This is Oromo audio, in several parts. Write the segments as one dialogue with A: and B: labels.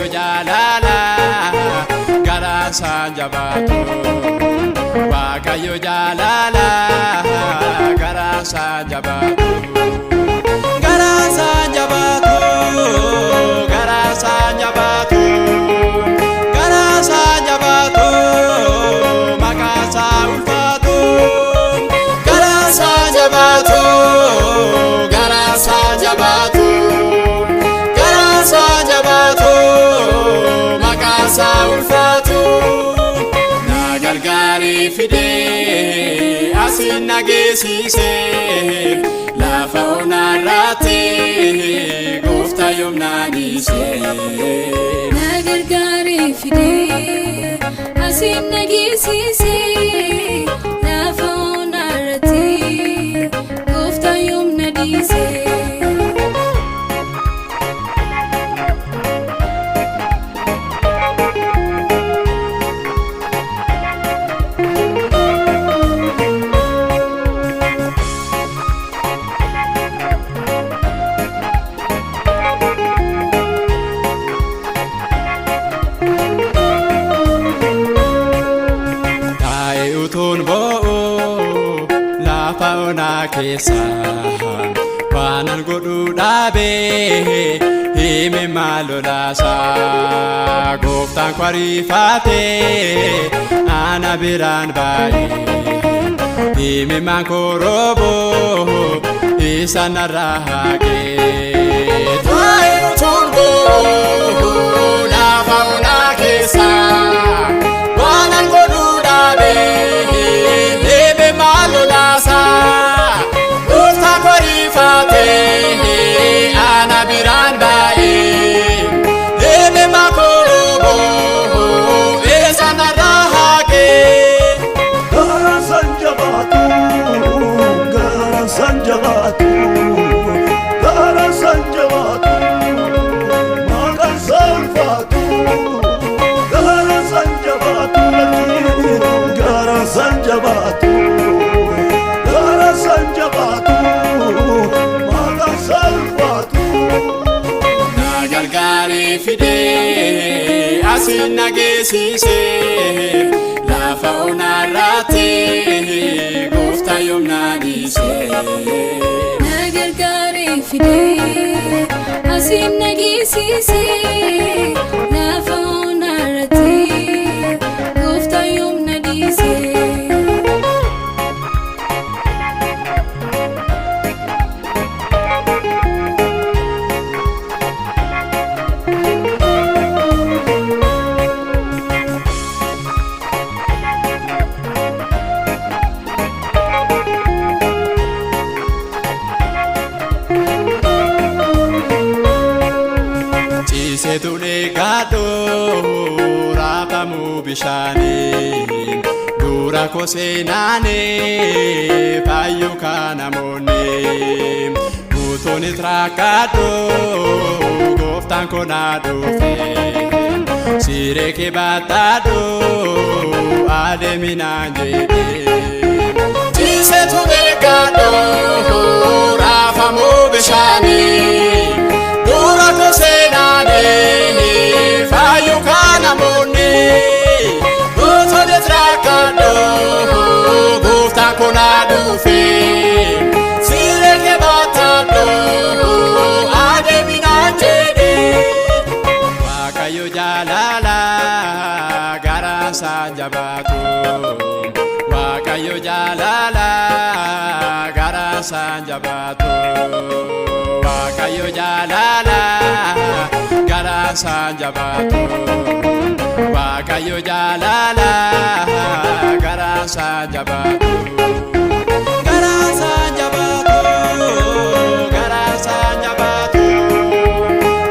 A: Waaqayyo jaalala garaan jabaatu Waaqayyo jaalala garaan jabaatu garaan jabaatu garaan jabaatu garaan jabaatu makasa ulfaatu garaan jabaatu garaan jabaatu garaan jabaatu makasa ulfaatu na gargaari fide asin nageessise lafa onarraate gooftaa yoom naadise
B: na gargaari fide asin nageessise lafa onarraate gooftaa yoom naadise
A: keessa waanan godhu dhaabe hime maalolaasa gooftaan kwarifaate ana biraan baay'ee hime mankorobo isa narraa haqee taa'ee utungo lafa onaa keessa waanan godhu dhaabe hime maalolaasa ana biraan baay'ee hime makorobo isa narraa haqee
C: garaan jabaatu garaan jabaatu garaan jabaatu makasa ulfaatu garaan jabaatu garaan jabaatu garaan jabaatu
A: fide asin nageessise lafa onarraate gooftaa yoom naadise
B: na gargaari fide asin nageessise lafa onarraate gooftaa yoom naadise
A: Tule gado rapamu bishani dura kosenane payu kanamone utoni trakado goftan konado sireke batado ademinanje tule gado rapamu bishani dura kosenane fayu kanamone utoni trakado goftan konado sireke batado ademinanje Waaqayyo jaalala garaan jabaatu Waaqayyo jaalala garaan jabaatu Waaqayyo jaalala garaan jabaatu Waaqayyo jaalala garaan jabaatu garaan jabaatu garaan jabaatu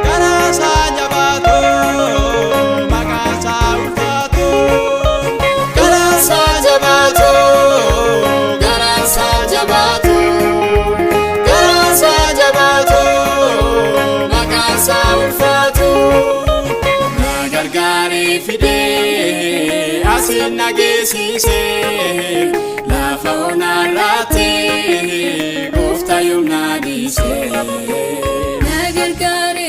A: garaan jabaatu makasa ulfaatu garaan jabaatu garaan jabaatu garaan jabaatu makasa ulfaatu na gargaari fide asin nageessise lafa onarraate gooftaa yoom naadise
B: na gargaari